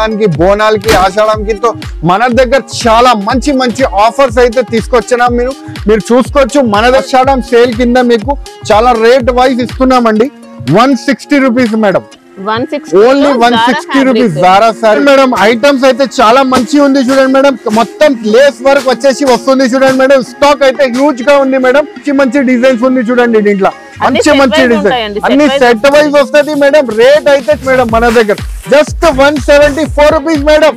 దానికి బోనాలకి ఆషాఢంకి తో మన దగ్గర చాలా మంచి మంచి ఆఫర్స్ అయితే తీసుకొచ్చినాం. మీరు చూసుకోవచ్చు. మన ఆషాఢం సేల్ కింద మీకు చాలా రేట్ వైజ్ ఇస్తున్నామండి. 160 rupees madam. Only 160 rupees Zara sari madam. Items అయితే చాలా మంచి ఉంది చూడండి మేడం. మొత్తం లేస్ వర్క్ వచ్చేసి వస్తుంది చూడండి మేడం. స్టాక్ అయితే హ్యూజ్ గా ఉంది మేడం. మంచి డిజైన్స్ ఉంది చూడండి దీంట్లో. మంచి డిజైన్ అన్ని సెట్ వైజ్ వస్తుంది మేడం. రేట్ అయితే మేడం మన దగ్గర just 174 rupees madam.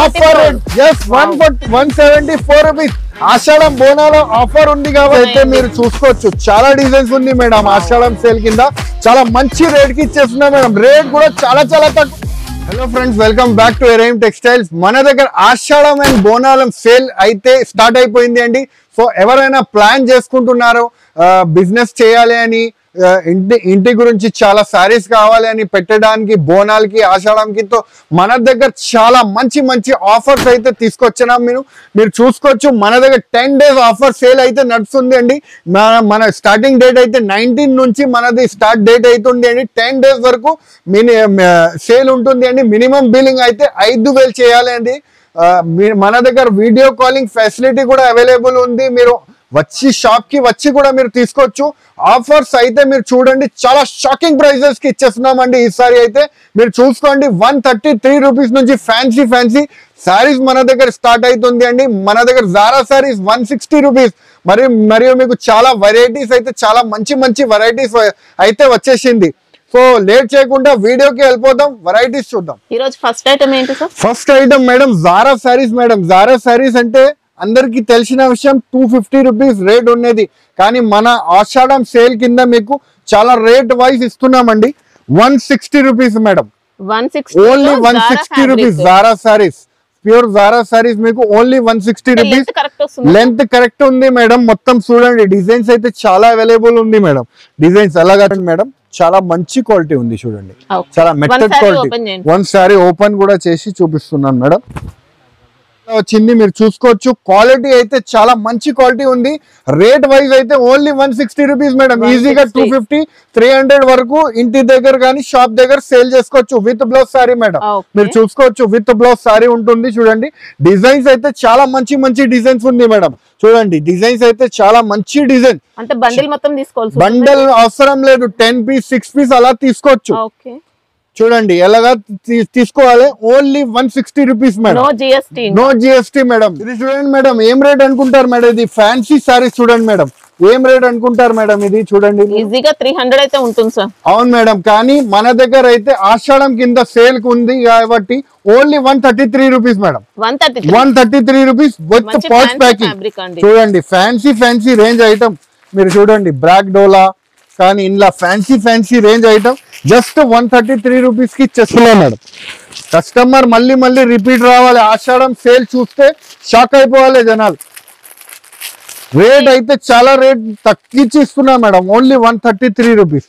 Offer just 174 rupees. Ashadham బోనాల ఆఫర్ ఉంది కాబట్టి మీరు చూసుకోవచ్చు. చాలా డిజైన్స్ ఉంది మేడం. ఆషాఢం సేల్ కింద చాలా మంచి రేట్ కి ఇచ్చేస్తున్నాం మేడం. రేట్ కూడా చాలా తక్కువ. Hello friends, welcome back to Eraim textiles. మన దగ్గర ఆషాఢం అండ్ బోనాలం సేల్ అయితే స్టార్ట్ అయిపోయింది అండి. సో ఎవరైనా ప్లాన్ చేసుకుంటున్నారో బిజినెస్ చేయాలి అని, ఇంటి గురించి చాలా సారీస్ కావాలి అని పెట్టడానికి బోనాలకి ఆషాఢంకి తో మన దగ్గర చాలా మంచి ఆఫర్స్ అయితే తీసుకొచ్చినాం. మీరు చూసుకోవచ్చు. మన దగ్గర 10 days ఆఫర్ సేల్ అయితే నడుస్తుంది అండి. మన స్టార్టింగ్ డేట్ అయితే 19 నుంచి మనది స్టార్ట్ డేట్ అవుతుంది అండి. 10 days వరకు సేల్ ఉంటుంది అండి. మినిమం బిల్లింగ్ అయితే 5,000 చేయాలి అండి. మన దగ్గర వీడియో కాలింగ్ ఫెసిలిటీ కూడా అవైలబుల్ ఉంది. మీరు వచ్చి షాప్ కి వచ్చి కూడా మీరు తీసుకోవచ్చు. ఆఫర్స్ అయితే మీరు చూడండి, చాలా షాకింగ్ ప్రైజెస్ కి ఇచ్చేస్తున్నామండి. ఈసారి అయితే మీరు చూసుకోండి. 133 రూపీస్ నుంచి ఫ్యాన్సీ సారీస్ మన దగ్గర స్టార్ట్ అవుతుంది అండి. మన దగ్గర జారా సారీస్ 160 రూపీస్. మరియు మీకు చాలా వెరైటీస్ అయితే చాలా మంచి వెరైటీస్ అయితే వచ్చేసింది. సో లేట్ చేయకుండా వీడియోకి వెళ్ళిపోతాం. వెరైటీస్ చూద్దాం. ఈ రోజు ఫస్ట్ ఐటమ్ ఏంటి sir? First item madam Zara saris madam. Zara saris అంటే అందరికి తెలిసిన విషయం. 250 రూపీస్ రేట్ ఉన్నది. కానీ మన ఆషాఢం సేల్ కింద మీకు చాలా రేట్ వైజ్ ఇస్తున్నామండి. 160 rupees madam. Only 160 rupees. Zara saris, pure Zara saris మీకు ఓన్లీ 160 రూపీస్. లెంత్ కరెక్ట్ ఉంది మేడం. మొత్తం చూడండి. డిజైన్స్ అయితే చాలా అవైలబుల్ ఉంది మేడం. డిజైన్స్ అలాగా మేడం. చాలా మంచి క్వాలిటీ ఉంది చూడండి. చాలా మెత్తడ్ క్వాలిటీ. వన్ సారీ ఓపెన్ కూడా చేసి చూపిస్తున్నాను మేడం. వచ్చింది మీరు చూసుకోవచ్చు. క్వాలిటీ అయితే చాలా మంచి క్వాలిటీ ఉంది. రేట్ వైజ్ అయితే ఓన్లీ 160 రూపీస్ మేడం. ఈజీగా 250, 300 వరకు ఇంటి దగ్గర కానీ షాప్ దగ్గర సేల్ చేసుకోవచ్చు. With blouse sorry madam. మీరు చూసుకోవచ్చు. విత్ బ్లౌజ్ సారీ ఉంటుంది చూడండి. డిజైన్స్ అయితే చాలా మంచి డిజైన్స్ ఉంది మేడం. చూడండి. డిజైన్స్ అయితే చాలా మంచి డిజైన్. అంటే బండిల్ మొత్తం తీసుకోవాలి. బండల్ అవసరం లేదు. 10 పీస్ 6 పీస్ అలా తీసుకోవచ్చు. చూడండి ఎలాగా తీసుకోవాలి. Only 160 rupees madam. No GST madam. ఇది చూడండి మేడం. ఏం రేట్ అనుకుంటారు మేడం? ఇది ఫ్యాన్సీ సారీస్ చూడండి మేడం. ఏం రేట్ అనుకుంటారు మేడం? ఇది చూడండి. ఈజీగా 300 అయితే ఉంటుంది సార్. అవును మేడం. కానీ మన దగ్గర అయితే ఆషాఢం కింద సేల్ ఉంది కాబట్టి only 133 rupees madam. 133 rupees with pouch packing. చూడండి. ఫ్యాన్సీ రేంజ్ ఐటమ్ మీరు చూడండి. బ్రాక్ డోలా కానీ ఇంట్లో fancy range item just 133 rupees కి ఇచ్చేస్తున్నాం మేడం. కస్టమర్ మళ్ళీ రిపీట్ రావాలి. ఆషాఢం సేల్ చూస్తే షాక్ అయిపోవాలి జనాలు. రేట్ అయితే చాలా రేట్ తగ్గించి ఇస్తున్నా మేడం. Only 133 rupees.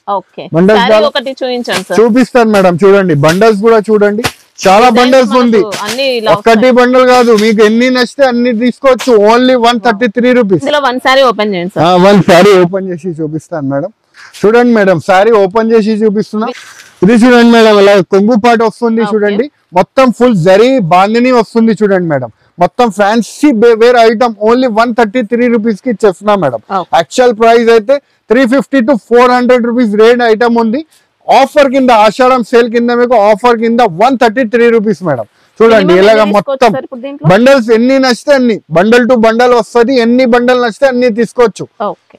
చూపిస్తాను మేడం. చూడండి. బండల్స్ కూడా చూడండి. చాలా బండల్స్ ఉంది. ఒక్కటి బండల్ కాదు. మీకు ఎన్ని నచ్చితే అన్ని తీసుకోవచ్చు. Only 133 rupees. One sorry open చేసి చూపిస్తాను మేడం. చూడండి మేడం. సారీ ఓపెన్ చేసి చూపిస్తున్నా. ఇది చూడండి మేడం. ఇలా కొంగు పాటు వస్తుంది చూడండి. మొత్తం ఫుల్ జరీ బాందిని వస్తుంది చూడండి మేడం. మొత్తం fancy wear item only 133 rupees కి ఇచ్చేస్తున్నా మేడం. యాక్చువల్ ప్రైస్ అయితే 350 to 400 రూపీస్ రేట్ ఐటమ్ ఉంది. ఆఫర్ కింద ఆషాఢం సేల్ కింద మీకు ఆఫర్ కింద 133 రూపీస్ మేడం. చూడండి. ఇలాగా మొత్తం బండల్స్ ఎన్ని నచ్చితే అన్ని, బండల్ టు బండల్ వస్తుంది. ఎన్ని బండల్ నచ్చితే అన్ని తీసుకోవచ్చు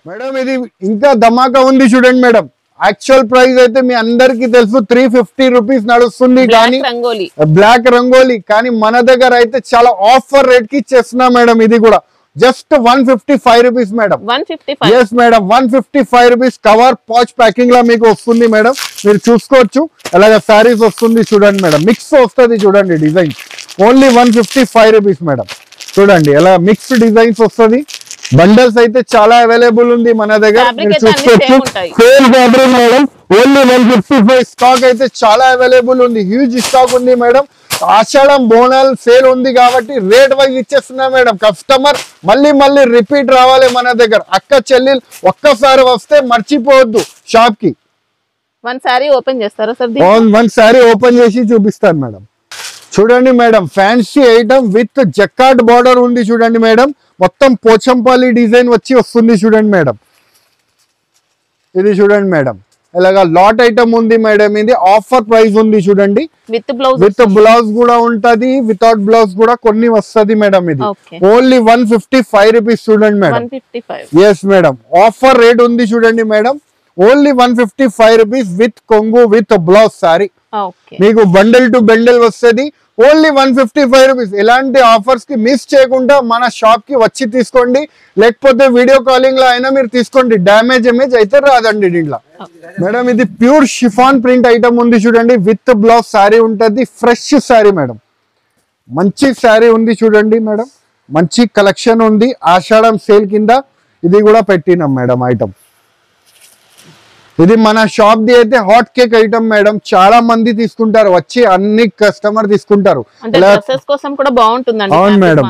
మేడం. ఇది ఇంకా ధమాకా ఉంది చూడండి మేడం. యాక్చువల్ ప్రైస్ అయితే మీ అందరికి తెలుసు 350 రూపీస్ నడుస్తుంది. కానీ బ్లాక్ రంగోలీ. కానీ మన దగ్గర అయితే చాలా ఆఫర్ రేట్ కి ఇచ్చేస్తున్నా మేడం. ఇది కూడా just 155 rupees madam. Yes madam. 155 rupees. Cover patch packing లా మీకు వస్తుంది మేడం. మీరు చూసుకోవచ్చు. అలాగే సారీస్ వస్తుంది చూడండి మేడం. మిక్స్ వస్తుంది చూడండి. Design only 155 rupees madam. చూడండి. ఎలా మిక్స్ డిజైన్స్ వస్తుంది. బండల్స్ అయితే చాలా అవైలబుల్ ఉంది మన దగ్గర. మీరు చూసుకోవచ్చు. Sale fabric madam. Only 155. Stock అయితే చాలా అవైలబుల్ ఉంది. హ్యూజ్ స్టాక్ ఉంది మేడం. ఆషాఢం బోనాల్ సేల్ ఉంది కాబట్టి రేట్ వైజ్ ఇచ్చేస్తున్నా మేడం. కస్టమర్ మళ్ళీ రిపీట్ రావాలి మన దగ్గర. అక్క చెల్లెలు ఒక్కసారి వస్తే మర్చిపోవద్దు షాప్ కి. వన్ సారీ ఓపెన్ చేస్తారా సార్? వన్ సారీ ఓపెన్ చేసి చూపిస్తాను మేడం. చూడండి madam, fancy item with jacquard border ఉంది చూడండి మేడం. మొత్తం పోచంపల్లి డిజైన్ వస్తుంది చూడండి మేడం. ఇది చూడండి మేడం, ఇలాగా లాట్ ఐటమ్ ఉంది మేడం. ఇది ఆఫర్ ప్రైస్ ఉంది చూడండి. విత్ బ్లౌజ్ కూడా ఉంటది, వితౌట్ బ్లౌజ్ కూడా కొన్ని వస్తుంది మేడం. ఇది ఓన్లీ 155 రూపీస్ చూడండి madam. Yes madam, offer rate ఉంది చూడండి మేడం. ఓన్లీ 155 రూపీస్ విత్ కొంగు విత్ బ్లౌజ్ సారీ. మీకు బండిల్ టు బండిల్ వస్తుంది. Only 155 rupees. ఇలాంటి ఆఫర్స్ కి మిస్ చేయకుండా మన షాప్ కి వచ్చి తీసుకోండి, లేకపోతే వీడియో కాలింగ్ లో అయినా మీరు తీసుకోండి. డ్యామేజ్ అయితే రాదండి దీంట్లో మేడం. ఇది ప్యూర్ షిఫాన్ ప్రింట్ ఐటమ్ ఉంది చూడండి. విత్ బ్లౌజ్ సారీ ఉంటది, ఫ్రెష్ సారీ మేడం. మంచి సారీ ఉంది చూడండి మేడం. మంచి కలెక్షన్ ఉంది. ఆషాఢం సేల్ కింద ఇది కూడా పెట్టినాం మేడం ఐటమ్. ఇది మన షాప్ ది అయితే హాట్ కేక్ ఐటమ్ మేడం. చాలా మంది తీసుకుంటారు, వచ్చి అన్ని కస్టమర్ తీసుకుంటారు. అవును మేడం,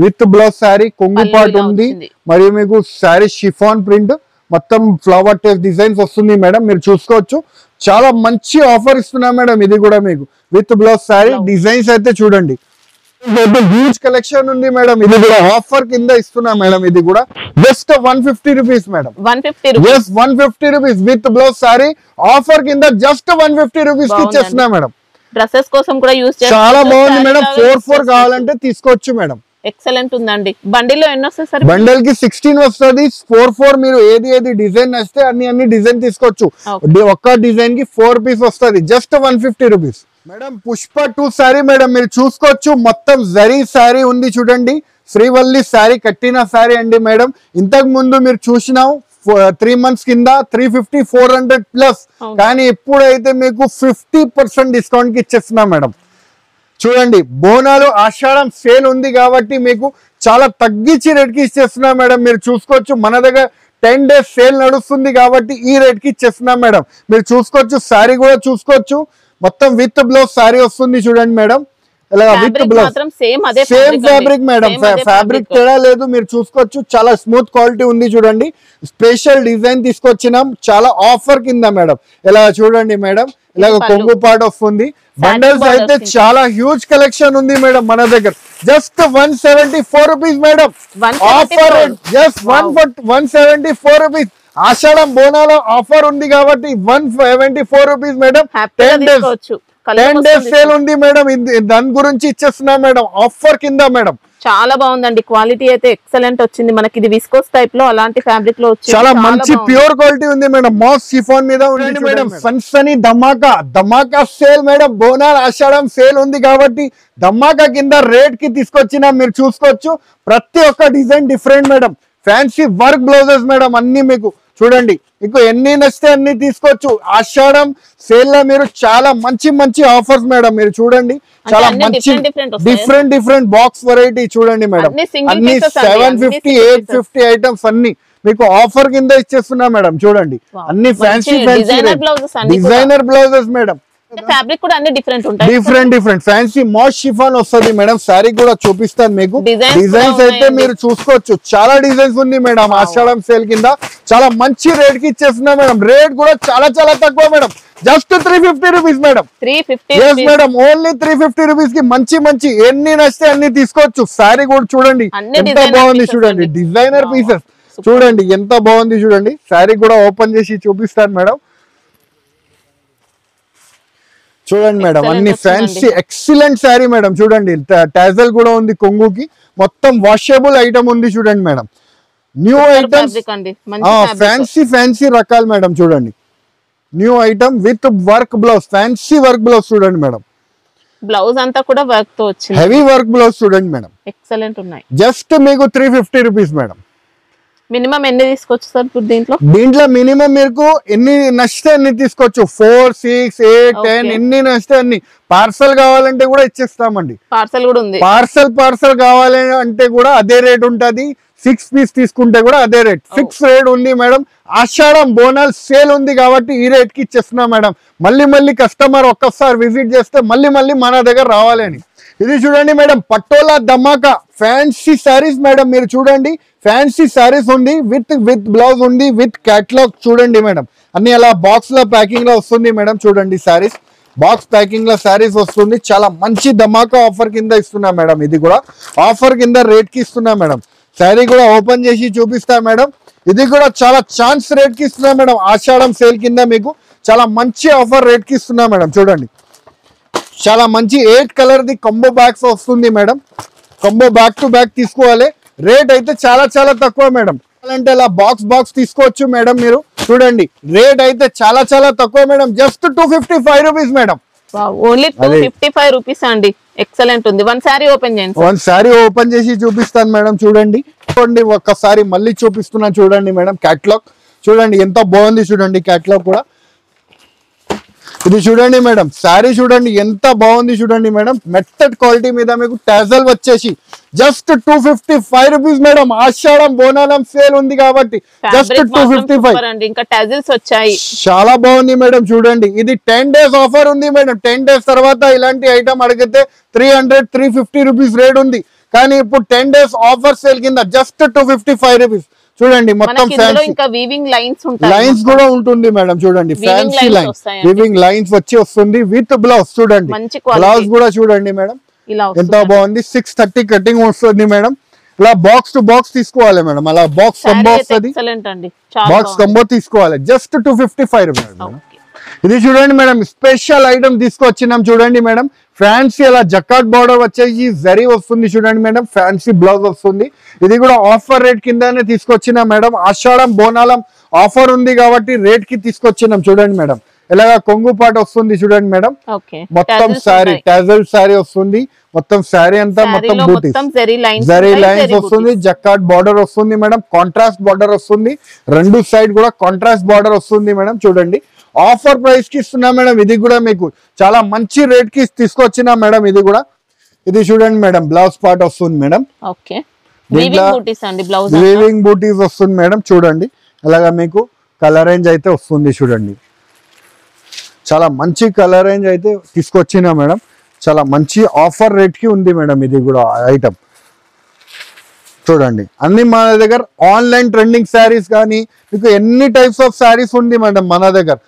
విత్ బ్లౌజ్ సారీ, కొంగు పాట్ ఉంది, మరియు మీకు సారీ షిఫాన్ ప్రింట్, మొత్తం ఫ్లవర్ టేప్ డిజైన్స్ వస్తుంది మేడం. మీరు చూసుకోవచ్చు. చాలా మంచి ఆఫర్ ఇస్తున్నా మేడం. ఇది కూడా మీకు విత్ బ్లౌజ్ సారీ డిజైన్స్ అయితే చూడండి. హ్యూజ్ కలెక్షన్ ఉంది మేడం. ఇది కూడా ఆఫర్ కింద ఇస్తున్నా మేడం. ఇది కూడా just 150 rupees madam. 150 rupees with blouse sorry offer కింద జస్ట్ 150 రూపీస్ కి ఇచ్చేస్తున్నా మేడం. డ్రెస్సెస్ కోసం కూడా యూస్ చేస్తారు. చాలా బాగుంది మేడం. 4 కావాలంటే తీసుకోవచ్చు మేడం. ఎక్సలెంట్ ఉందండి. బండిల్ లో ఎన్ని వస్తాయి సార్? బండిల్ కి 16 వస్తుంది. 4 మీరు ఏది డిజైన్ వస్తే అన్ని డిజైన్ తీసుకోవచ్చు. ఒక్క డిజైన్ కి 4 పీస్ వస్తుంది. Just 150 rupees madam. Pushpa 2 sorry madam. మీరు చూసుకోవచ్చు. మొత్తం జరీ సారీ ఉంది చూడండి. శ్రీవల్లి సారీ కట్టిన సారీ అండి మేడం. ఇంతకు ముందు మీరు చూసినాం 3 months కింద 350 400 ప్లస్. కానీ ఇప్పుడైతే మీకు 50% డిస్కౌంట్ కి ఇచ్చేస్తున్నా మేడం. చూడండి, బోనాలు ఆషాఢం సేల్ ఉంది కాబట్టి మీకు చాలా తగ్గించి రేట్ కి ఇచ్చేస్తున్నా మేడం. మీరు చూసుకోవచ్చు. మన దగ్గర 10 days సేల్ నడుస్తుంది కాబట్టి ఈ రేట్ కి ఇచ్చేస్తున్నా మేడం. మీరు చూసుకోవచ్చు. సారీ కూడా చూసుకోవచ్చు. మొత్తం విత్ బ్లౌజ్ సారీ వస్తుంది చూడండి మేడం. ఇలా with blouse same fabric madam. Fabric తేడా లేదు. మీరు చూసుకోవచ్చు. చాలా స్మూత్ క్వాలిటీ ఉంది చూడండి. స్పెషల్ డిజైన్ తీసుకొచ్చినాం చాలా ఆఫర్ కింద మేడం. ఇలా చూడండి మేడం. ఇలాగ కొంగు పాట వస్తుంది. బండల్స్ అయితే చాలా హ్యూజ్ కలెక్షన్ ఉంది మేడం మన దగ్గర. Just 174 rupees madam. Offer just 174 rupees. Ashadham బోనాలో ఆఫర్ ఉంది కాబట్టి 174 రూపీస్ మేడం. 10 days సేల్ ఉంది మేడం. దాని గురించి ఇచ్చేస్తున్నా మేడం ఆఫర్ కింద మేడం. చాలా బాగుందండి. క్వాలిటీ అయితే ఎక్సలెంట్ వచ్చింది మనకి. ఇది విస్కోస్ టైప్ లో అలాంటి ఫ్యాబ్రిక్ లో వచ్చింది. చాలా మంచి ప్యూర్ క్వాలిటీ ఉంది మేడం. మాస్ షిఫాన్ మీద ఉంది మేడం. సన్సనీ ధమాకా సేల్ మేడం. బోనాల్ ఆషాఢం సేల్ ఉంది కాబట్టి ధమాకా కింద రేట్ కి తీసుకొచ్చినా. మీరు చూసుకోవచ్చు. ప్రతి ఒక్క design different madam. Fancy work blouses madam. అన్ని మీకు చూడండి. మీకు ఎన్ని నచ్చితే అన్ని తీసుకోవచ్చు. ఆషాఢం సేల్ లో మీరు చాలా మంచి ఆఫర్స్ మేడం. మీరు చూడండి. చాలా మంచి డిఫరెంట్ బాక్స్ వెరైటీ చూడండి మేడం. అన్ని 750 850 ఐటమ్స్ అన్ని మీకు ఆఫర్ కింద ఇచ్చేస్తున్నా మేడం. చూడండి, అన్ని fancy designer blouses madam. Fabric కూడా అన్ని డిఫరెంట్ ఉంటాయి. డిఫరెంట్ ఫ్యాన్సీ మాస్ షిఫాన్ వస్తుంది మేడం. సారీ కూడా చూపిస్తాను మీకు. డిజైన్స్ అయితే మీరు చూసుకోవచ్చు. చాలా డిజైన్స్ ఉంది మేడం. ఆషాఢం సేల్ కింద చాలా మంచి రేట్ కి ఇచ్చేస్తున్నా మేడం. రేట్ కూడా చాలా తక్కువ madam. Just 350 rupees madam. 350 madam. Only 350 rupees కి మంచి ఎన్ని నచ్చితే అన్ని తీసుకోవచ్చు. సారీ కూడా చూడండి ఎంత బాగుంది చూడండి. డిజైనర్ పీసెస్ చూడండి ఎంత బాగుంది చూడండి. సారీ కూడా ఓపెన్ చేసి చూపిస్తాను మేడం. చూడండి మేడం. అన్ని ఫ్యాన్సీ ఎక్సలెంట్ శారీ మేడం. చూడండి, టాజల్ కూడా ఉంది కొంగుకి. మొత్తం వాషబుల్ ఐటమ్ ఉంది చూడండి మేడం. న్యూ ఐటమ్స్ ఫ్యాన్సీ రకాలు మేడం. చూడండి, new item with work blouse. Fancy work blouse చూడండి మేడం. బ్లౌజ్ అంతా కూడా వర్క్ తో వచ్చింది. హెవీ వర్క్ బ్లౌజ్ చూడండి మేడం. ఎక్సలెంట్ ఉన్నాయి. జస్ట్ మీకు 350 రూపీస్ మేడం. మినిమం ఎన్ని తీసుకోవచ్చు సార్ దీంట్లో మినిమం మీకు ఎన్ని నచ్చితే అన్ని తీసుకోవచ్చు. 4 6 8 10 ఎన్ని నచ్చితే అన్ని. పార్సల్ కావాలంటే కూడా ఇచ్చేస్తామండి. పార్సల్ కూడా ఉంది. పార్సల్ కావాలి అంటే కూడా అదే రేట్ ఉంటది. 6 పీస్ తీసుకుంటే కూడా అదే రేట్. ఫిక్స్ రేట్ ఉంది మేడం. ఆషాఢం బోనాల్ సేల్ ఉంది కాబట్టి ఈ రేట్ కి ఇచ్చేస్తున్నా మేడం. మళ్ళీ కస్టమర్ ఒక్కసారి విజిట్ చేస్తే మళ్ళీ మన దగ్గర రావాలని. ఇది చూడండి మేడం. పటోలా ధమాకా ఫ్యాన్సీ సారీస్ మేడం. మీరు చూడండి, ఫ్యాన్సీ సారీస్ ఉంది. విత్ బ్లౌజ్ ఉంది. విత్ క్యాటలాగ్ చూడండి మేడం. అన్ని అలా బాక్స్ లో ప్యాకింగ్ లో వస్తుంది మేడం. చూడండి సారీస్ బాక్స్ ప్యాకింగ్ లో శారీస్ వస్తుంది. చాలా మంచి ధమాకా ఆఫర్ కింద ఇస్తున్నా మేడం. ఇది కూడా ఆఫర్ కింద రేట్ కి ఇస్తున్నా మేడం. శారీ కూడా ఓపెన్ చేసి చూపిస్తా మేడం. ఇది కూడా చాలా ఛాన్స్ రేట్ కి ఇస్తున్నా మేడం. ఆషాఢం సేల్ కింద మీకు చాలా మంచి ఆఫర్ రేట్ కి ఇస్తున్నా మేడం. చూడండి, చాలా మంచి 8 కలర్ ది కంబో బ్యాగ్స్ వస్తుంది madam. Combo back to back తీసుకోవాలి. రేట్ అయితే చాలా చాలా తక్కువ మేడం. అంటే ఇలా బాక్స్ తీసుకోవచ్చు మేడం. మీరు చూడండి, రేట్ అయితే చాలా చాలా తక్కువ madam. Just 255 rupees madam. Only 255 rupees అండి. ఎక్సలెంట్ ఉంది. వన్ సారీ ఓపెన్ చేయండి. వన్ సారీ ఓపెన్ చేసి చూపిస్తాను మేడం. చూడండి, ఒక్కసారి మళ్ళీ చూపిస్తున్నాను చూడండి మేడం. క్యాటలాగ్ చూడండి ఎంత బాగుంది. చూడండి క్యాటలాగ్ కూడా ఇది చూడండి మేడం. శారీ చూడండి ఎంత బాగుంది. చూడండి మేడం, మెత్తడ్ క్వాలిటీ మీద మీకు టాజల్ వచ్చేసి జస్ట్ 255 రూపీస్ మేడం. ఆషాఢం బోనాలం సేల్ ఉంది కాబట్టి జస్ట్ 255. ఇంకా టాజల్స్ వచ్చాయి. చాలా బాగుంది మేడం. చూడండి, ఇది 10 డేస్ ఆఫర్ ఉంది మేడం. 10 డేస్ తర్వాత ఇలాంటి ఐటమ్ అడిగితే 300-350 రూపీస్ రేట్ ఉంది. కానీ ఇప్పుడు 10 డేస్ ఆఫర్ సేల్ కింద జస్ట్ 255 రూపీస్. చూడండి, మొత్తం లైన్స్ కూడా ఉంటుంది మేడం. చూడండి, ఫ్యాన్సీ లైన్ వీవింగ్ లైన్స్ వచ్చి వస్తుంది విత్ బ్లౌజ్. చూడండి, బ్లౌజ్ కూడా చూడండి మేడం ఎంత బాగుంది. 630 కటింగ్ వస్తుంది మేడం. ఇలా బాక్స్ టు బాక్స్ తీసుకోవాలి మేడం. అలా బాక్స్ కంబో వస్తుంది. బాక్స్ కంబో తీసుకోవాలి. Just 255 madam. ఇది చూడండి మేడం, స్పెషల్ ఐటమ్ తీసుకొచ్చినాం. చూడండి మేడం, ఫ్యాన్సీ అలా జకాట్ బార్డర్ వచ్చేసి జరీ వస్తుంది. చూడండి మేడం, ఫ్యాన్సీ బ్లౌజ్ వస్తుంది. ఇది కూడా ఆఫర్ రేట్ కిందనే తీసుకొచ్చినాం మేడం. ఆషాఢం బోనాలం ఆఫర్ ఉంది కాబట్టి రేట్ కి తీసుకొచ్చినాం. చూడండి మేడం, ఇలాగా కొంగు పాట వస్తుంది. చూడండి మేడం, మొత్తం శారీ టాజల్ శారీ వస్తుంది. మొత్తం శారీ అంతా మొత్తం బూటీస్ జరీ లైన్స్ వస్తుంది. జకాట్ బార్డర్ వస్తుంది మేడం. కాంట్రాస్ట్ బార్డర్ వస్తుంది. రెండు సైడ్ కూడా కాంట్రాస్ట్ బార్డర్ వస్తుంది మేడం. చూడండి, ఆఫర్ ప్రైస్ కి ఇస్తున్నా మేడం. ఇది కూడా మీకు చాలా మంచి రేట్ కి తీసుకొచ్చినా మేడం. ఇది కూడా ఇది చూడండి మేడం, బ్లౌజ్ పార్ట్ వస్తుంది మేడం. వీవింగ్ బూటీస్ వస్తుంది మేడం. చూడండి, అలాగా మీకు కలర్ రేంజ్ అయితే వస్తుంది. చూడండి, చాలా మంచి కలర్ రేంజ్ అయితే తీసుకొచ్చినా మేడం. చాలా మంచి ఆఫర్ రేట్ కి ఉంది మేడం. ఇది కూడా ఐటమ్ చూడండి, అన్ని మన దగ్గర ఆన్లైన్ ట్రెండింగ్ శారీస్ కానీ మీకు ఎన్ని టైప్స్ ఆఫ్ శారీస్ ఉంది మేడం మన దగ్గర.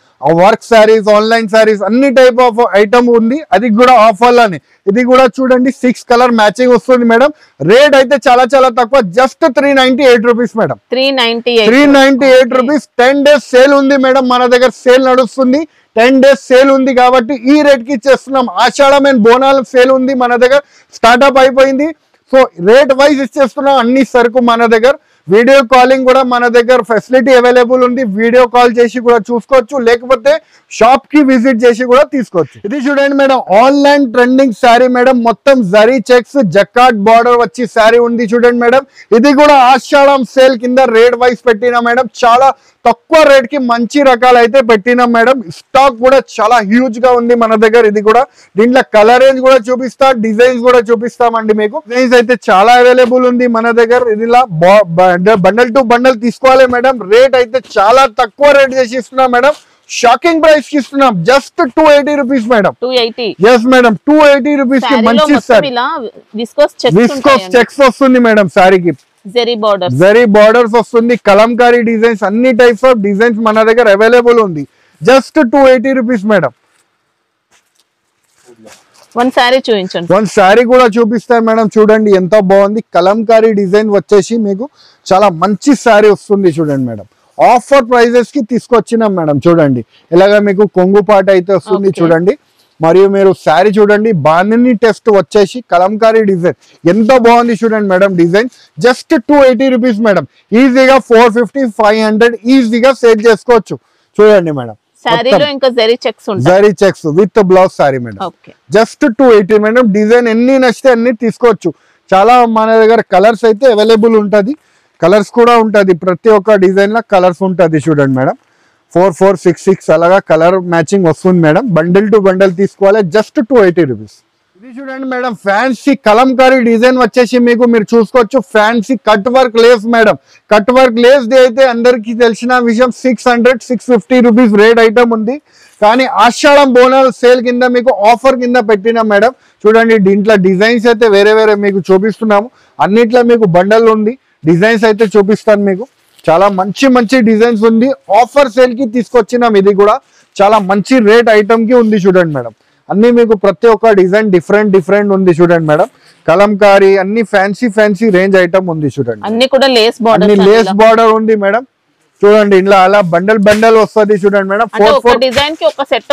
వర్క్ శారీస్, ఆన్లైన్ శారీస్ అన్ని టైప్ ఆఫ్ ఐటమ్ ఉంది. అది కూడా ఆఫర్ లోనే. ఇది కూడా చూడండి, 6 కలర్ మ్యాచింగ్ వస్తుంది మేడం. రేట్ అయితే చాలా చాలా తక్కువ. Just 398 rupees madam. 398 rupees. 10 days sale ఉంది మేడం. మన దగ్గర సేల్ నడుస్తుంది. 10 డేస్ సేల్ ఉంది కాబట్టి ఈ రేట్ కి ఇచ్చేస్తున్నాం. ఆషాఢం అండ్ బోనాల సేల్ ఉంది మన దగ్గర, స్టార్ట్అప్ అయిపోయింది. సో రేట్ వైజ్ ఇచ్చేస్తున్నాం అన్ని సరుకు మన దగ్గర. వీడియో కాలింగ్ కూడా మన దగ్గర ఫెసిలిటీ అవైలబుల్ ఉంది. వీడియో కాల్ చేసి కూడా చూసుకోవచ్చు, లేకపోతే షాప్ కి విజిట్ చేసి కూడా తీసుకోవచ్చు. ఇది చూడండి madam, online trending sari madam. మొత్తం జరీ చెక్స్ జకాట్ బార్డర్ వచ్చి శారీ ఉంది. చూడండి మేడం, ఇది కూడా ఆషాఢం సేల్ కింద రేట్ వైజ్ పెట్టినా మేడం. చాలా తక్కువ రేట్ కి మంచి రకాలు అయితే పెట్టినాం మేడం. స్టాక్ కూడా చాలా హ్యూజ్ గా ఉంది మన దగ్గర. ఇది కూడా దీంట్లో కలర్ రేంజ్ కూడా చూపిస్తా, డిజైన్స్ కూడా చూపిస్తామండి మీకు. డిజైన్స్ అయితే చాలా అవైలబుల్ ఉంది మన దగ్గర. ఇదిలా బండల్ టు బండల్ తీసుకోవాలి మేడం. రేట్ అయితే చాలా తక్కువ రేట్ చేసి ఇస్తున్నాం మేడం. షాకింగ్ ప్రైస్ కి ఇస్తున్నాం. Just 280 rupees madam. 280. Yes madam, 280 rupees కి మంచి విస్కోస్ చెక్స్ వస్తుంది మేడం. శారీకి జరీ బార్డర్స్ వస్తుంది. కలంకారీ డిజైన్స్, అన్ని టైప్స్ ఆఫ్ డిజైన్స్ మన దగ్గర అవైలబుల్ ఉంది. Just 280 rupees madam. One sorry చూపించండి. వన్ సారీ కూడా చూపిస్తాను మేడం. చూడండి ఎంత బాగుంది. కలంకారీ డిజైన్ వచ్చేసి మీకు చాలా మంచి సారీ వస్తుంది. చూడండి మేడం, ఆఫర్ ప్రైజెస్ కి తీసుకొచ్చినాం మేడం. చూడండి, ఇలాగా మీకు కొంగు పాట అయితే వస్తుంది. చూడండి, మరియు మీరు శారీ చూడండి, బాందిని టెస్ట్ వచ్చేసి కలంకారీ డిజైన్ ఎంత బాగుంది. చూడండి madam, design just 280 rupees madam. ఈజీగా 450-500 ఈజీగా సేల్ చేసుకోవచ్చు. చూడండి madam, zari checks with blouse sorry madam. Just 280 madam. Design ఎన్ని నచ్చితే అన్ని తీసుకోవచ్చు. చాలా మన దగ్గర కలర్స్ అయితే అవైలబుల్ ఉంటది. కలర్స్ కూడా ఉంటది. ప్రతి ఒక్క డిజైన్ లో కలర్స్ ఉంటది. చూడండి మేడం, 4-4-6-6 అలాగా కలర్ మ్యాచింగ్ వస్తుంది మేడం. బండిల్ టు బండిల్ తీసుకోవాలి. Just 280 rupees. ఇది చూడండి మేడం, ఫ్యాన్సీ కలంకారీ డిజైన్ వచ్చేసి మీకు మీరు చూసుకోవచ్చు. Fancy cut work lace madam. Cut work lace the అయితే అందరికి తెలిసిన విషయం. 600-650 రూపీస్ రేట్ ఐటమ్ ఉంది. కానీ ఆషాఢం బోనల్ సేల్ కింద మీకు ఆఫర్ కింద పెట్టినాం మేడం. చూడండి, దీంట్లో డిజైన్స్ అయితే వేరే వేరే మీకు చూపిస్తున్నాము. అన్నిట్లో మీకు బండల్ ఉంది. డిజైన్స్ అయితే చూపిస్తాను మీకు. చాలా మంచి మంచి డిజైన్స్ ఉంది, ఆఫర్ సేల్ కి తీసుకొచ్చినాం. ఇది కూడా చాలా మంచి రేట్ ఐటమ్ కి ఉంది చూడండి మేడం. అన్ని మీకు ప్రతి ఒక్క డిజైన్ డిఫరెంట్ ఉంది చూడండి మేడం. కలంకారీ అన్ని ఫ్యాన్సీ రేంజ్ ఐటమ్ ఉంది చూడండి. అన్ని కూడా లేస్ బార్డర్ ఉంది మేడం. చూడండి ఇలా అలా బండల్ వస్తుంది చూడండి మేడం. డిజైన్ కి ఒక సెట్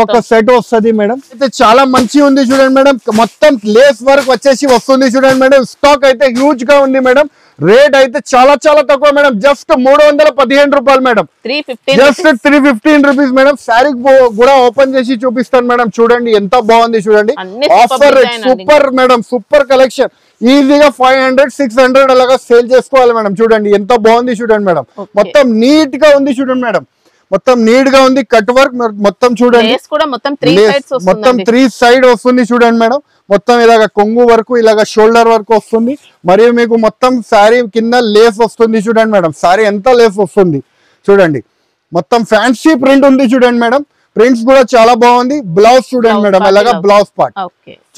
ఒక సెట్ వస్తుంది మేడం. అయితే చాలా మంచి ఉంది చూడండి మేడం. మొత్తం లేస్ వర్క్ వచ్చేసి వస్తుంది చూడండి మేడం. స్టాక్ అయితే హ్యూజ్ గా ఉంది మేడం. రేట్ అయితే చాలా తక్కువ మేడం. జస్ట్ 315 రూపాయలు madam. Just 315 rupees madam. Sari కూడా ఓపెన్ చేసి చూపిస్తాను మేడం. చూడండి ఎంత బాగుంది చూడండి. Offer super madam, super collection. ఈజీగా 500-600 అలాగా సేల్ చేసుకోవాలి మేడం. చూడండి ఎంత బాగుంది చూడండి మేడం. మొత్తం నీట్ గా ఉంది చూడండి మేడం. మొత్తం నీట్ గా ఉంది. కట్ వర్క్ మొత్తం చూడండి. మొత్తం 3 సైడ్ వస్తుంది చూడండి మేడం. మొత్తం ఇలాగ కొంగు వరకు ఇలాగ షోల్డర్ వరకు వస్తుంది. మరియు మీకు మొత్తం శారీ కింద లేస్ వస్తుంది చూడండి మేడం. శారీ ఎంత లేస్ వస్తుంది చూడండి. మొత్తం ఫ్యాన్సీ ప్రింట్ ఉంది చూడండి మేడం. ప్రింట్స్ కూడా చాలా బాగుంది. బ్లౌజ్ చూడండి మేడం, ఇలాగా బ్లౌజ్ పార్ట్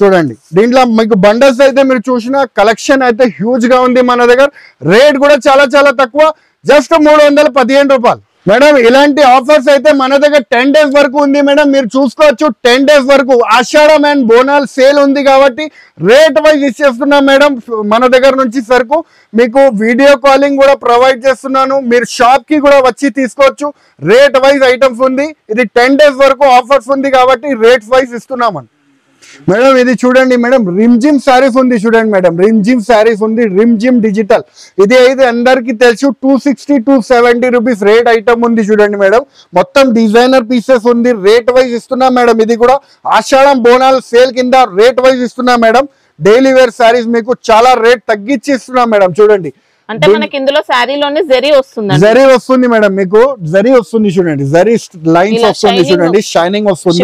చూడండి. దీంట్లో మీకు బండల్స్ అయితే మీరు చూసిన కలెక్షన్ అయితే హ్యూజ్ గా ఉంది మన దగ్గర. రేట్ కూడా చాలా తక్కువ, జస్ట్ 315 రూపాయలు మేడం. ఇలాంటి ఆఫర్స్ అయితే మన దగ్గర 10 days వరకు ఉంది మేడం. మీరు చూసుకోవచ్చు 10 days వరకు ఆషాఢం అండ్ బోనాల్ సేల్ ఉంది కాబట్టి రేట్ వైజ్ ఇచ్చేస్తున్నాం మేడం. మన దగ్గర నుంచి సరుకు మీకు వీడియో కాలింగ్ కూడా ప్రొవైడ్ చేస్తున్నాను. మీరు షాప్ కి కూడా వచ్చి తీసుకోవచ్చు. రేట్ వైజ్ ఐటమ్స్ ఉంది. ఇది 10 days వరకు ఆఫర్స్ ఉంది కాబట్టి రేట్ వైజ్ ఇస్తున్నామని మేడం. ఇది చూడండి మేడం, రిమ్జిమ్ శారీస్ ఉంది చూడండి మేడం. రిమ్జిమ్ శారీస్ ఉంది, రిమ్జిమ్ డిజిటల్. ఇది అయితే అందరికి తెలుసు 260-270 రూపీస్ రేట్ ఐటమ్ ఉంది చూడండి మేడం. మొత్తం డిజైనర్ పీసెస్ ఉంది. రేట్ వైజ్ ఇస్తున్నాం మేడం. ఇది కూడా ఆషాఢం బోనాల్ సేల్ కింద రేట్ వైజ్ ఇస్తున్నాం మేడం. డైలీ వేర్ శారీస్ మీకు చాలా రేట్ తగ్గించి ఇస్తున్నాం మేడం. చూడండి అంటే మనకి ఇందులో శారీలోనే జరీ వస్తుంది. జరీ వస్తుంది మేడం. మీకు జరీ వస్తుంది చూడండి. జరీ లైన్స్ వస్తుంది చూడండి. షైనింగ్ వస్తుంది,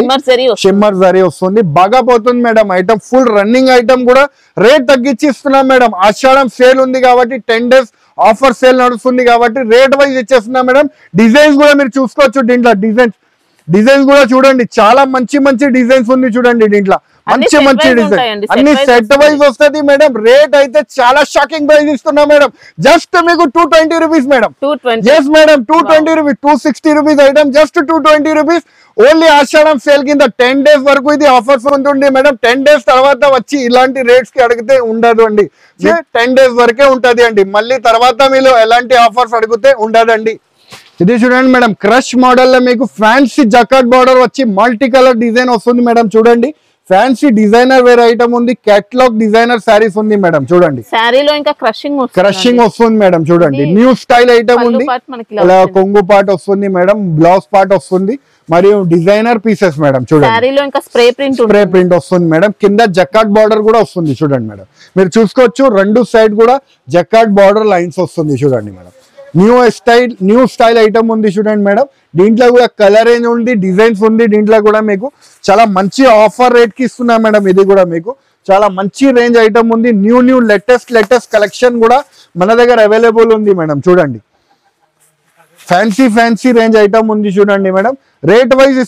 షిమ్మర్ జరీ వస్తుంది. బాగా పోతుంది madam. Item full running item కూడా రేట్ తగ్గించి ఇస్తున్నాం మేడం. ఆషాఢం సేల్ ఉంది కాబట్టి 10 days ఆఫర్ సేల్ నడుస్తుంది కాబట్టి రేట్ వైజ్ ఇచ్చేస్తున్నాం మేడం. డిజైన్స్ కూడా మీరు చూసుకోవచ్చు. దీంట్లో డిజైన్స్ కూడా చూడండి. చాలా మంచి డిజైన్స్ ఉంది చూడండి. దీంట్లో మంచి డిజైన్ అన్ని సెట్ వైజ్ వస్తుంది మేడం. రేట్ అయితే చాలా షాకింగ్ ప్రైస్ ఇస్తున్నా మేడం. జస్ట్ మీకు 220 rupees madam. Yes madam, 220 rupees. 260 rupees item just 220 rupees. Only Ashadham sale కింద 10 days వరకు ఇది ఆఫర్స్ ఉంటుంది మేడం. 10 days తర్వాత వచ్చి ఇలాంటి రేట్స్ కి అడిగితే ఉండదు అండి. 10 days వరకే ఉంటది అండి. మళ్ళీ తర్వాత మీరు ఎలాంటి ఆఫర్స్ అడిగితే ఉండదండి. ఇది చూడండి మేడం, క్రష్ మోడల్ లో మీకు ఫ్యాన్సీ జకాట్ బార్డర్ వచ్చి మల్టీ కలర్ డిజైన్ వస్తుంది మేడం. చూడండి ఫ్యాన్సీ డిజైనర్ వేర్ ఐటమ్ ఉంది. కేటలాగ్ డిజైనర్ శారీస్ ఉంది మేడం. చూడండి శారీలో ఇంకా క్రషింగ్ వస్తుంది మేడం. చూడండి న్యూ స్టైల్ ఐటమ్ ఉంది. ఇలా కొంగు పార్ట్ వస్తుంది మేడం, బ్లౌజ్ పార్ట్ వస్తుంది మరియు డిజైనర్ పీసెస్ మేడం. చూడండి స్ప్రే ప్రింట్ వస్తుంది మేడం. కింద జకాట్ బార్డర్ కూడా వస్తుంది చూడండి మేడం. మీరు చూసుకోవచ్చు రెండు సైడ్ కూడా జకాట్ బార్డర్ లైన్స్ వస్తుంది చూడండి మేడం. న్యూ స్టైల్ ఐటమ్ ఉంది చూడండి మేడం. దీంట్లో కూడా కలర్ రేంజ్ ఉంది, డిజైన్స్ ఉంది. దీంట్లో కూడా మీకు చాలా మంచి ఆఫర్ రేట్ కి ఇస్తున్నాం మేడం. ఇది కూడా మీకు చాలా మంచి రేంజ్ ఐటమ్ ఉంది. న్యూ లేటెస్ట్ కలెక్షన్ కూడా మన దగ్గర అవైలబుల్ ఉంది మేడం. చూడండి ఫ్యాన్సీ రేంజ్ ఐటమ్ ఉంది చూడండి మేడం. రేట్ వైజ్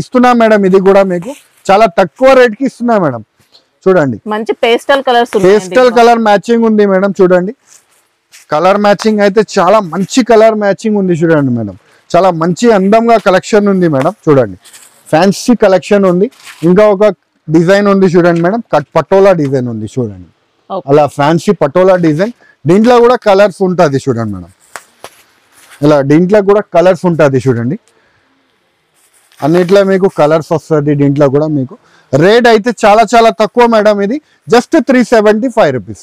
ఇస్తున్నా మేడం. ఇది కూడా మీకు చాలా తక్కువ రేట్ కి ఇస్తున్నా మేడం. చూడండి మంచి పేస్టల్ కలర్ మ్యాచింగ్ ఉంది మేడం. చూడండి కలర్ మ్యాచింగ్ అయితే చాలా మంచి కలర్ మ్యాచింగ్ ఉంది చూడండి మేడం. చాలా మంచి అందంగా కలెక్షన్ ఉంది మేడం. చూడండి ఫ్యాన్సీ కలెక్షన్ ఉంది. ఇంకా ఒక డిజైన్ ఉంది చూడండి మేడం. పటోలా డిజైన్ ఉంది చూడండి. అలా ఫ్యాన్సీ పటోలా డిజైన్. దీంట్లో కూడా కలర్స్ ఉంటుంది చూడండి మేడం. ఇలా దీంట్లో కూడా కలర్స్ ఉంటుంది చూడండి. అన్నిట్లో మీకు కలర్స్ వస్తుంది. దీంట్లో కూడా మీకు రేట్ అయితే చాలా తక్కువ మేడం. ఇది just 375 rupees.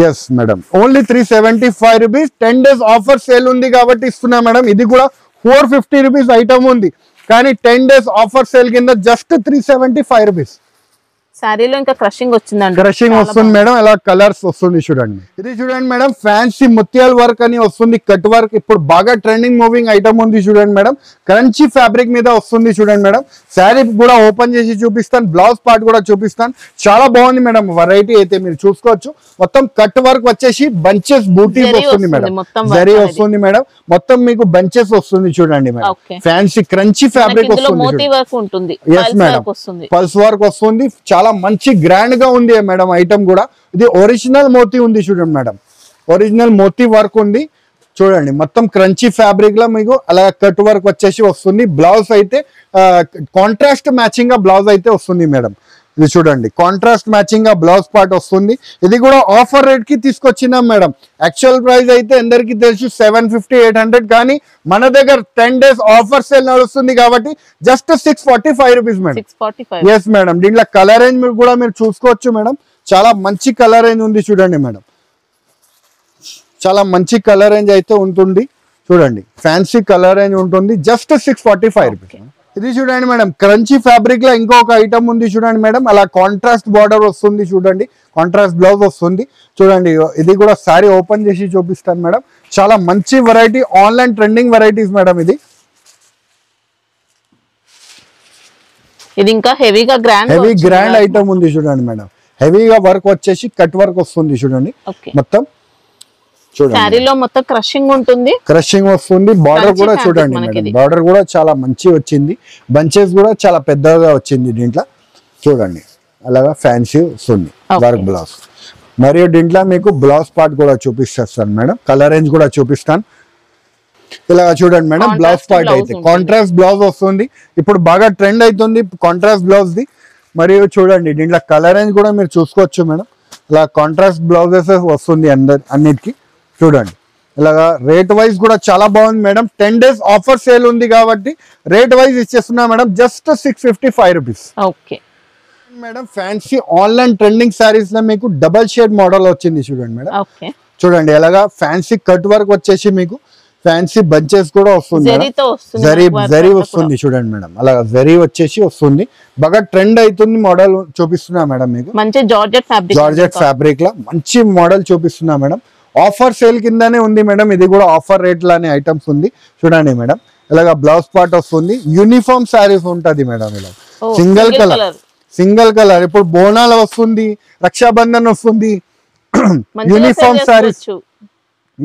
Yes madam, only 375 rupees. 10 days offer sale ఉంది కాబట్టి ఇస్తున్నా మేడం. ఇది కూడా 450 రూపీస్ ఐటమ్ ఉంది కానీ 10 days ఆఫర్ సేల్ కింద జస్ట్ 375 రూపీస్. శారీలో ఇంకా క్రషింగ్ వచ్చిందండి. క్రషింగ్ వస్తుంది మేడం. ఇలా కలర్స్ వస్తుంది చూడండి. ఇది చూడండి మేడం, ఫ్యాన్సీ ముత్యాల వర్క్ అని వస్తుంది. కట్ వర్క్ ఇప్పుడు బాగా ట్రెండింగ్ మూవింగ్ ఐటమ్ ఉంది చూడండి మేడం. క్రంచీ ఫ్యాబ్రిక్ మీద వస్తుంది చూడండి మేడం. శారీ కూడా ఓపెన్ చేసి చూపిస్తాను, బ్లౌజ్ పార్ట్ కూడా చూపిస్తాను. చాలా బాగుంది మేడం. వెరైటీ అయితే మీరు చూసుకోవచ్చు. మొత్తం కట్ వర్క్ వచ్చేసి బంచెస్ బూటీస్ వస్తుంది మేడం. జరీ వస్తుంది మేడం. మొత్తం మీకు బంచెస్ వస్తుంది చూడండి మేడం. ఫ్యాన్సీ క్రంచీ ఫ్యాబ్రిక్ వస్తుంది. ఎస్ మేడం, పల్స్ వర్క్ వస్తుంది. చాలా మంచి గ్రాండ్ గా ఉంది మేడం ఐటమ్ కూడా. ఇది ఒరిజినల్ మోతీ ఉంది చూడండి మేడం. ఒరిజినల్ మోతీ వర్క్ ఉంది. చూడండి మొత్తం క్రంచీ ఫ్యాబ్రిక్ లో మీకు అలా కట్ వర్క్ వచ్చేసి వస్తుంది. బ్లౌజ్ అయితే కాంట్రాస్ట్ మ్యాచింగ్ గా బ్లౌజ్ అయితే వస్తుంది మేడం. ఇది చూడండి కాంట్రాస్ట్ మ్యాచింగ్ గా బ్లౌజ్ పార్ట్ వస్తుంది. ఇది కూడా ఆఫర్ రేట్ కి తీసుకొచ్చినాం మేడం. యాక్చువల్ ప్రైస్ అయితే అందరికి తెలుసు 750 800, కానీ మన దగ్గర 10 days ఆఫర్ సేల్ నడుస్తుంది కాబట్టి just 645 rupees madam. 645. Yes madam. దీంట్లో కలర్ రేంజ్ కూడా మీరు చూసుకోవచ్చు మేడం. చాలా మంచి కలర్ రేంజ్ ఉంది చూడండి మేడం. చాలా మంచి కలర్ రేంజ్ అయితే ఉంటుంది చూడండి. ఫ్యాన్సీ కలర్ రేంజ్ ఉంటుంది. Just 645 rupees. ఇది చూడండి మేడం క్రంచీ ఫ్యాబ్రిక్ లో ఇంకొక ఐటమ్ ఉంది చూడండి మేడం. అలా కాంట్రాస్ట్ బార్డర్ వస్తుంది చూడండి. కాంట్రాస్ట్ బ్లౌజ్ వస్తుంది చూడండి. ఇది కూడా సారీ ఓపెన్ చేసి చూపిస్తాను మేడం. చాలా మంచి variety, online trending varieties madam. ఇది ఇంకా హెవీ గ్రాండ్ ఐటమ్ ఉంది చూడండి మేడం. హెవీగా వర్క్ వచ్చేసి కట్ వర్క్ వస్తుంది చూడండి. మొత్తం శారీలో మొత్తం క్రషింగ్ ఉంటుంది. క్రషింగ్ వస్తుంది. బార్డర్ కూడా చూడండి మేడం. బార్డర్ కూడా చాలా మంచి వచ్చింది. బంచెస్ కూడా చాలా పెద్దగా వచ్చింది దీంట్లో చూడండి. అలాగా ఫ్యాన్సీ వస్తుంది వర్క్ బ్లౌజ్. మరియు దీంట్లో మీకు బ్లౌజ్ పార్ట్ కూడా చూపిస్తాను మేడం. కలర్ రేంజ్ కూడా చూపిస్తాను. ఇలా చూడండి మేడం. బ్లౌజ్ పార్ట్ అయితే కాంట్రాస్ట్ బ్లౌజ్ వస్తుంది. ఇప్పుడు బాగా ట్రెండ్ అవుతుంది కాంట్రాస్ట్ బ్లౌజ్ ది. మరియు చూడండి దీంట్లో కలర్ రేంజ్ కూడా మీరు చూసుకోవచ్చు మేడం. ఇలా కాంట్రాస్ట్ బ్లౌజెస్ వస్తుంది అన్నిటికీ చూడండి. ఇలాగా రేట్ వైజ్ కూడా చాలా బాగుంది మేడం. 10 days ఆఫర్ సేల్ ఉంది కాబట్టి రేట్ వైజ్ ఇచ్చేస్తున్నా madam. Just 655 rupees. Okay madam. Fancy online trending saris లో మీకు డబల్ షేడ్ మోడల్ వచ్చింది చూడండి మేడం. చూడండి ఎలాగా ఫ్యాన్సీ కట్ వర్క్ వచ్చేసి మీకు ఫ్యాన్సీ బంచెస్ కూడా వస్తుంది. జరీ వస్తుంది చూడండి మేడం. అలా జరీ వచ్చేసి వస్తుంది. బాగా ట్రెండ్ అవుతుంది మోడల్ చూపిస్తున్నా మేడం. మీకు మంచి జార్జెట్ ఫ్యాబ్రిక్ లో మంచి మోడల్ చూపిస్తున్నా మేడం. ఆఫర్ సేల్ కిందనే ఉంది మేడం. ఇది కూడా ఆఫర్ రేట్ లానే ఐటమ్స్ ఉంది చూడండి మేడం. ఇలాగా బ్లౌజ్ పార్ట్ వస్తుంది. యూనిఫామ్ శారీస్ ఉంటది మేడం. ఇలా సింగిల్ కలర్ ఇప్పుడు బోనాలు వస్తుంది, రక్షాబంధన్ వస్తుంది.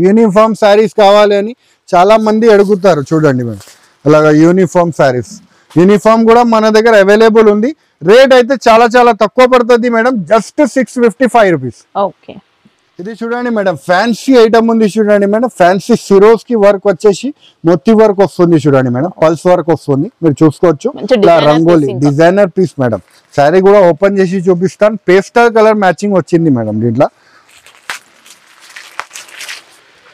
యూనిఫామ్ శారీస్ కావాలి అని చాలా మంది అడుగుతారు చూడండి మేడం. అలాగా యూనిఫామ్ శారీస్. యూనిఫామ్ కూడా మన దగ్గర అవైలబుల్ ఉంది. రేట్ అయితే చాలా చాలా తక్కువ పడుతుంది మేడం. Just 655 rupees. ఓకే. ఇది చూడండి మేడం. ఫ్యాన్సీ ఐటమ్ ఉంది చూడండి మేడం. ఫ్యాన్సీ సిరోస్ కి వర్క్ వచ్చేసి మొత్తి వర్క్ వస్తుంది చూడండి మేడం. పల్స్ వర్క్ వస్తుంది మీరు చూసుకోవచ్చు. Rangoli designer piece madam. Sari కూడా ఓపెన్ చేసి చూపిస్తాను. పేస్టల్ కలర్ మ్యాచింగ్ వచ్చింది మేడం దీంట్లో.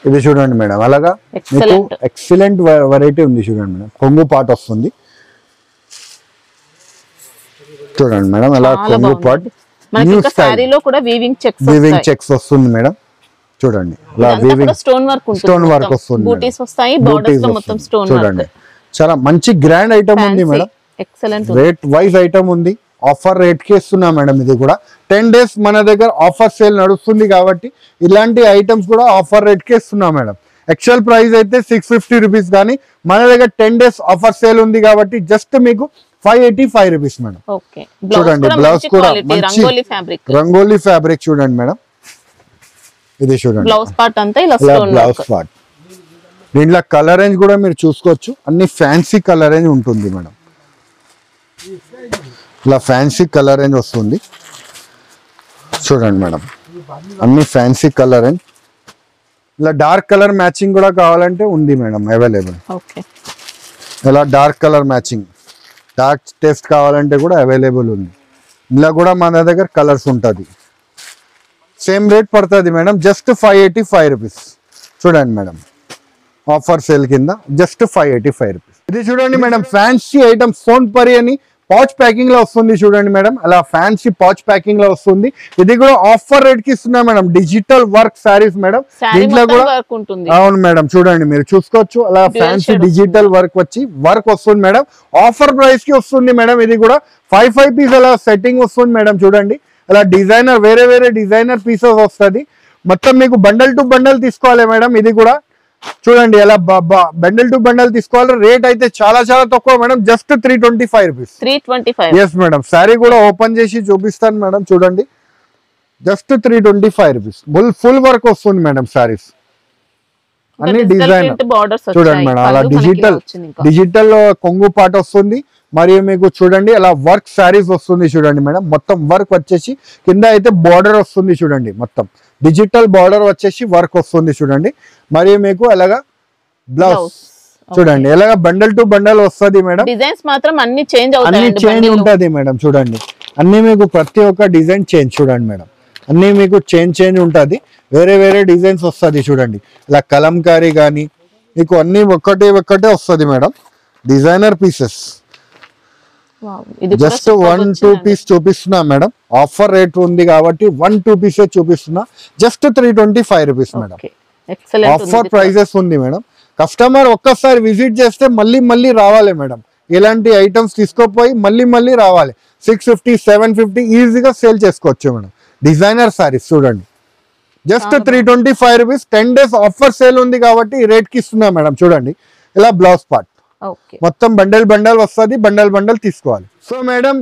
ఇది చూడండి మేడం. అలాగా మీకు ఎక్సలెంట్ వెరైటీ ఉంది చూడండి మేడం. కొంగు పాట్ వస్తుంది చూడండి మేడం. అలా కొంగు పాట్ వీవింగ్ చెక్స్ వస్తుంది మేడం. చూడండి స్టోన్ వర్క్ వస్తుంది. చూడండి చాలా మంచి గ్రాండ్ ఐటమ్ ఉంది మేడం. రేట్ వైజ్ ఐటమ్ ఉంది. ఆఫర్ రేట్ కి ఇస్తున్నా మేడం. ఇది కూడా 10 days మన దగ్గర ఆఫర్ సేల్ నడుస్తుంది కాబట్టి ఇలాంటి ఐటమ్స్ కూడా ఆఫర్ రేట్ కి ఇస్తున్నా మేడం. యాక్చువల్ ప్రైస్ అయితే 650 రూపీస్, కానీ మన దగ్గర 10 days ఆఫర్ సేల్ ఉంది కాబట్టి జస్ట్ మీకు 585 రూపీస్ మేడం. చూడండి బ్లౌజ్ కూడా రంగోలీ ఫ్యాబ్రిక్ చూడండి మేడం. ఇది చూడండి బ్లౌజ్ పార్ట్ అంతా బ్లౌజ్ పార్ట్. దీంట్లో కలర్ రేంజ్ కూడా మీరు చూసుకోవచ్చు. అన్ని ఫ్యాన్సీ కలర్ రేంజ్ ఉంటుంది మేడం. ఇలా ఫ్యాన్సీ కలర్ రేంజ్ వస్తుంది చూడండి మేడం. అన్ని ఫ్యాన్సీ కలర్ రేంజ్. ఇలా డార్క్ కలర్ మ్యాచింగ్ కూడా కావాలంటే ఉంది మేడం అవైలబుల్. ఇలా dark colour matching, dark test కావాలంటే కూడా అవైలబుల్ ఉంది. ఇలా కూడా మన దగ్గర కలర్స్ ఉంటుంది. సేమ్ రేట్ పడుతుంది మేడం. Just 585 rupees. చూడండి మేడం ఆఫర్ సేల్ కింద జస్ట్ 585 రూపీస్. ఇది చూడండి మేడం ఫ్యాన్సీ ఐటమ్ సోన్పరి అని పౌచ్ ప్యాకింగ్ లో వస్తుంది చూడండి మేడం. అలా ఫ్యాన్సీ పౌచ్ ప్యాకింగ్ లో వస్తుంది. ఇది కూడా ఆఫర్ రేట్ కి ఇస్తున్నా madam. Digital work saris madam. దీంట్లో కూడా అవును మేడం. చూడండి మీరు చూసుకోవచ్చు. అలా ఫ్యాన్సీ డిజిటల్ వర్క్ వస్తుంది మేడం. ఆఫర్ ప్రైస్ కి వస్తుంది మేడం. ఇది కూడా 5 పీస్ అలా సెట్టింగ్ వస్తుంది మేడం. చూడండి అలా డిజైనర్ వేరే డిజైనర్ పీసెస్ వస్తుంది. మొత్తం మీకు బండల్ టు బండల్ తీసుకోవాలి మేడం. ఇది కూడా చూడండి ఎలా బండల్ టు బండల్ తీసుకోవాలి. రేట్ అయితే చాలా చాలా తక్కువ madam. Just 325 rupees. 325. Yes madam. Sari కూడా ఓపెన్ చేసి చూపిస్తాను మేడం. చూడండి జస్ట్ 325 రూపీస్. ఫుల్ వర్క్ వస్తుంది మేడం. శారీస్ అన్ని డిజైన్ చూడండి మేడం. అలా డిజిటల్ కొంగు పాట వస్తుంది. మరియు మీకు చూడండి అలా వర్క్ శారీస్ వస్తుంది చూడండి మేడం, మొత్తం వర్క్ వచ్చేసి కింద అయితే బార్డర్ వస్తుంది చూడండి, మొత్తం డిజిటల్ బార్డర్ వచ్చేసి వర్క్ వస్తుంది చూడండి. మరియు మీకు అలాగా బ్లౌజ్ చూడండి, ఎలాగా బండల్ టు బండల్ వస్తుంది మేడం. డిజైన్స్ మాత్రం అన్ని చేంజ్ అన్ని చేంజ్ ఉంటది మేడం. చూడండి అన్ని మీకు ప్రతి ఒక్క డిజైన్ చేంజ్ చూడండి మేడం, అన్ని మీకు చేంజ్ ఉంటది, వేరే వేరే డిజైన్స్ వస్తుంది చూడండి. ఇలా కలంకారీ కానీ మీకు అన్ని ఒక్కటే వస్తుంది madam. Designer pieces just 1-2 piece చూపిస్తున్నా మేడం. ఆఫర్ రేట్ ఉంది కాబట్టి 1-2 పీసెస్ చూపిస్తున్నా. Just 325 rupees madam. Offer prices ఉంది మేడం. కస్టమర్ ఒక్కసారి విజిట్ చేస్తే మళ్ళీ రావాలి మేడం. ఇలాంటి ఐటమ్స్ తీసుకోపోయి మళ్ళీ రావాలి. 650-750 ఈజీగా సేల్ చేసుకోవచ్చు మేడం. డిజైనర్ సారీస్ చూడండి, just 325 rupees. 10 days offer sale ఉంది కాబట్టి ఈ రేట్ కి ఇస్తున్నా మేడం. చూడండి ఇలా బ్లౌజ్ పార్ట్ మొత్తం బండల్ వస్తుంది, బండల్ తీసుకోవాలి. సో మేడం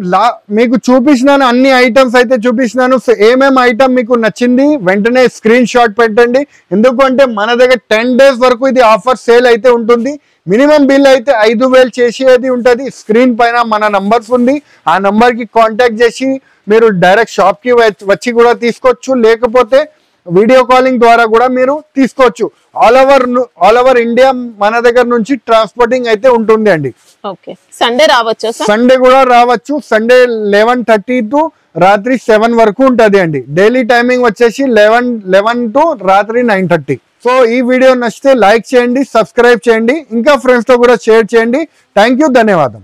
మీకు చూపించినాను అన్ని ఐటమ్స్ అయితే చూపించినాను. సో ఏమేమి ఐటమ్ మీకు నచ్చింది వెంటనే స్క్రీన్ షాట్ పెట్టండి. ఎందుకంటే మన దగ్గర 10 days వరకు ఇది ఆఫర్ సేల్ అయితే ఉంటుంది. మినిమం బిల్ అయితే 5,000 చేసేది ఉంటుంది. స్క్రీన్ పైన మన నంబర్స్ ఉంది, ఆ నంబర్ కి కాంటాక్ట్ చేసి మీరు డైరెక్ట్ షాప్ కి వచ్చి కూడా తీసుకోవచ్చు, లేకపోతే వీడియో కాలింగ్ ద్వారా కూడా మీరు తీసుకోవచ్చు. ఆల్ ఓవర్ ఇండియా మన దగ్గర నుంచి ట్రాన్స్పోర్టింగ్ అయితే ఉంటుంది అండి. సండే రావచ్చు, సండే కూడా రావచ్చు. సండే 11:30 to రాత్రి 7 వరకు ఉంటది అండి. డైలీ టైమింగ్ వచ్చేసి 11 to రాత్రి 9:30. సో ఈ వీడియో నచ్చితే లైక్ చేయండి, సబ్స్క్రైబ్ చేయండి, ఇంకా ఫ్రెండ్స్ తో కూడా షేర్ చేయండి. థ్యాంక్ యూ, ధన్యవాదం.